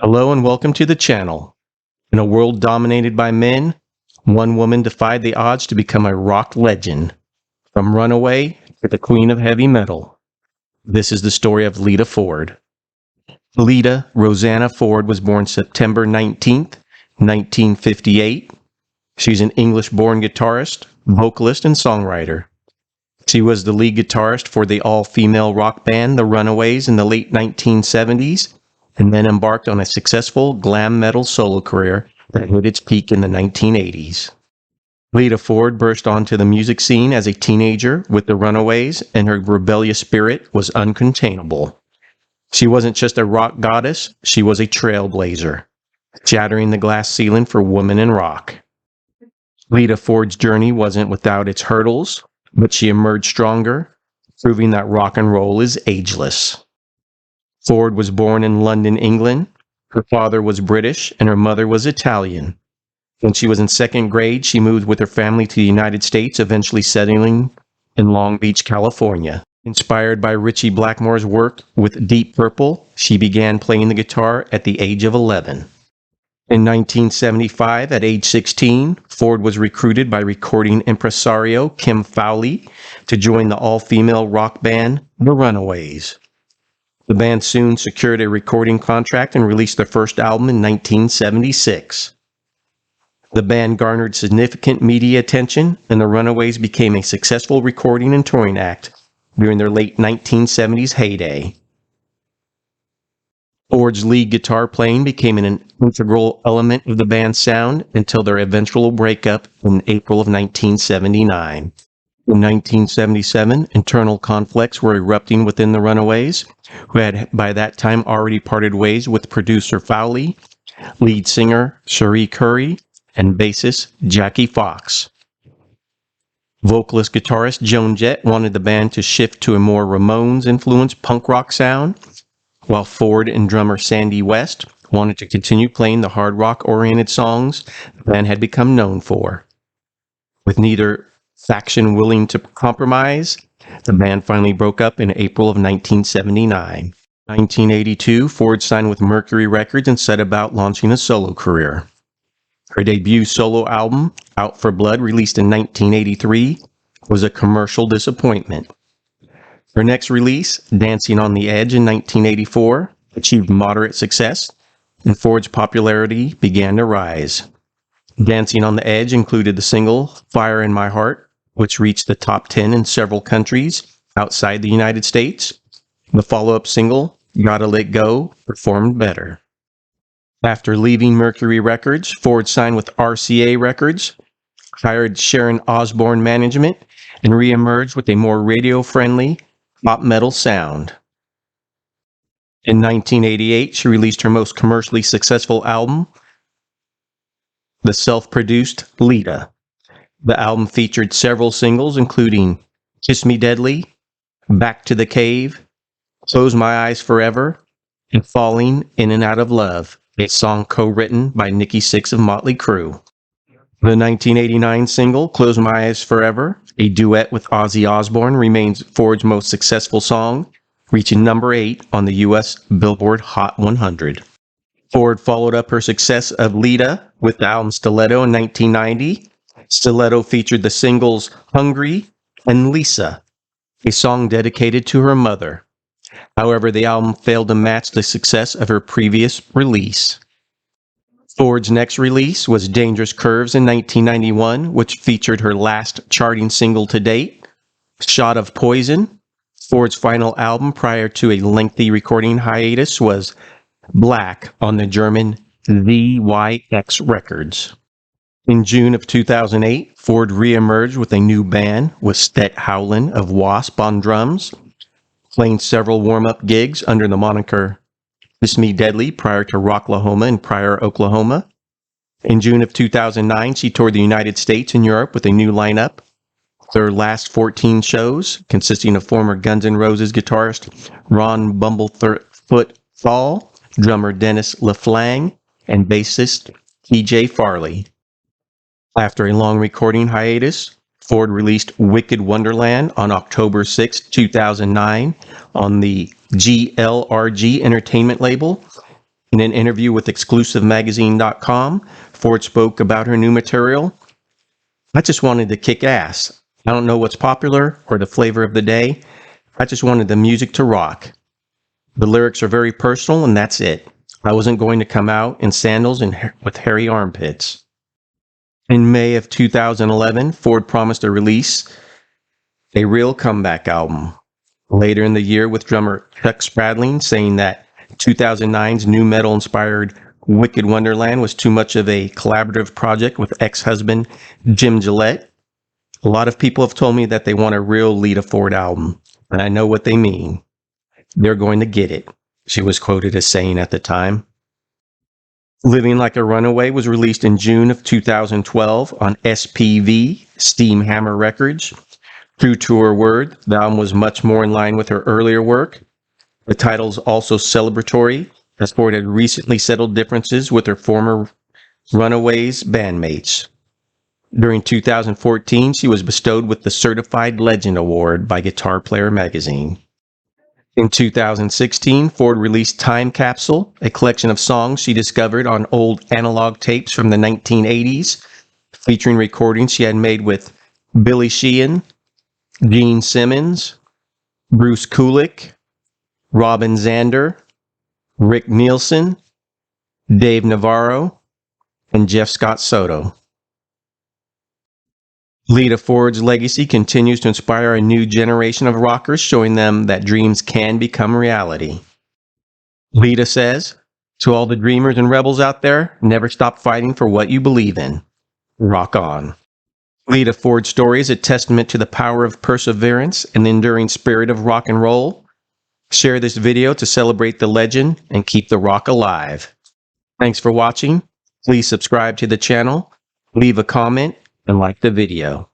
Hello and welcome to the channel. In a world dominated by men, one woman defied the odds to become a rock legend. From Runaway to the queen of heavy metal. This is the story of Lita Ford. Lita Rosanna Ford was born September 19th, 1958. She's an English-born guitarist, vocalist, and songwriter. She was the lead guitarist for the all-female rock band The Runaways in the late 1970s, and then embarked on a successful glam metal solo career that hit its peak in the 1980s. Lita Ford burst onto the music scene as a teenager with the Runaways, and her rebellious spirit was uncontainable. She wasn't just a rock goddess, she was a trailblazer, shattering the glass ceiling for women in rock. Lita Ford's journey wasn't without its hurdles, but she emerged stronger, proving that rock and roll is ageless. Ford was born in London, England. Her father was British and her mother was Italian. When she was in second grade, she moved with her family to the United States, eventually settling in Long Beach, California. Inspired by Ritchie Blackmore's work with Deep Purple, she began playing the guitar at the age of 11. In 1975, at age 16, Ford was recruited by recording impresario Kim Fowley to join the all-female rock band The Runaways. The band soon secured a recording contract and released their first album in 1976. The band garnered significant media attention, and the Runaways became a successful recording and touring act during their late 1970s heyday. Ford's lead guitar playing became an integral element of the band's sound until their eventual breakup in April of 1979. In 1977, internal conflicts were erupting within the Runaways, who had by that time already parted ways with producer Fowley, lead singer Cherie Currie, and bassist Jackie Fox. Vocalist guitarist Joan Jett wanted the band to shift to a more Ramones-influenced punk rock sound, while Ford and drummer Sandy West wanted to continue playing the hard rock-oriented songs the band had become known for. With neither faction willing to compromise, the band finally broke up in April of 1979. In 1982, Ford signed with Mercury Records and set about launching a solo career. Her debut solo album, Out for Blood, released in 1983, was a commercial disappointment. Her next release, Dancing on the Edge in 1984, achieved moderate success, and Ford's popularity began to rise. Dancing on the Edge included the single Fire in My Heart, which reached the top 10 in several countries outside the United States. The follow-up single, Gotta Let Go, performed better. After leaving Mercury Records, Ford signed with RCA Records, hired Sharon Osbourne management, and re-emerged with a more radio-friendly pop metal sound. In 1988, she released her most commercially successful album, the self-produced Lita. The album featured several singles, including Kiss Me Deadly, Back to the Cave, Close My Eyes Forever, and Falling In and Out of Love, a song co-written by Nikki Sixx of Motley Crue. The 1989 single, Close My Eyes Forever, a duet with Ozzy Osbourne, remains Ford's most successful song, reaching number 8 on the U.S. Billboard Hot 100. Ford followed up her success of Lita with the album Stiletto in 1990. Stiletto featured the singles Hungry and Lisa, a song dedicated to her mother. However, the album failed to match the success of her previous release. Ford's next release was Dangerous Curves in 1991, which featured her last charting single to date, Shot of Poison. Ford's final album prior to a lengthy recording hiatus was Black on the German ZYX Records. In June of 2008, Ford re-emerged with a new band with Stet Howland of Wasp on drums, playing several warm-up gigs under the moniker Kiss Me Deadly prior to Rocklahoma in Pryor, Oklahoma. In June of 2009, she toured the United States and Europe with a new lineup. Their last 14 shows, consisting of former Guns N' Roses guitarist Ron Bumblefoot Thal, drummer Dennis LaFlang, and bassist TJ Farley. After a long recording hiatus, Ford released Wicked Wonderland on October 6, 2009 on the GLRG Entertainment label. In an interview with exclusivemagazine.com, Ford spoke about her new material. "I just wanted to kick ass. I don't know what's popular or the flavor of the day. I just wanted the music to rock. The lyrics are very personal and that's it. I wasn't going to come out in sandals and with hairy armpits." In May of 2011, Ford promised to release a real comeback album. Later in the year, with drummer Chuck Spradling saying that 2009's new metal-inspired Wicked Wonderland was too much of a collaborative project with ex-husband Jim Gillette. A lot of people have told me that they want a real Lita Ford album, and I know what they mean. They're going to get it, she was quoted as saying at the time. Living Like a Runaway was released in June of 2012 on SPV, Steam Hammer Records. True to her word, the album was much more in line with her earlier work. The title's also celebratory, as Ford had recently settled differences with her former Runaways bandmates. During 2014, she was bestowed with the Certified Legend Award by Guitar Player magazine. In 2016, Ford released Time Capsule, a collection of songs she discovered on old analog tapes from the 1980s, featuring recordings she had made with Billy Sheehan, Gene Simmons, Bruce Kulick, Robin Zander, Rick Nielsen, Dave Navarro, and Jeff Scott Soto. Lita Ford's legacy continues to inspire a new generation of rockers, showing them that dreams can become reality. Lita says, "To all the dreamers and rebels out there, never stop fighting for what you believe in. Rock on." Lita Ford's story is a testament to the power of perseverance and the enduring spirit of rock and roll. Share this video to celebrate the legend and keep the rock alive. Thanks for watching. Please subscribe to the channel, leave a comment, and like the video.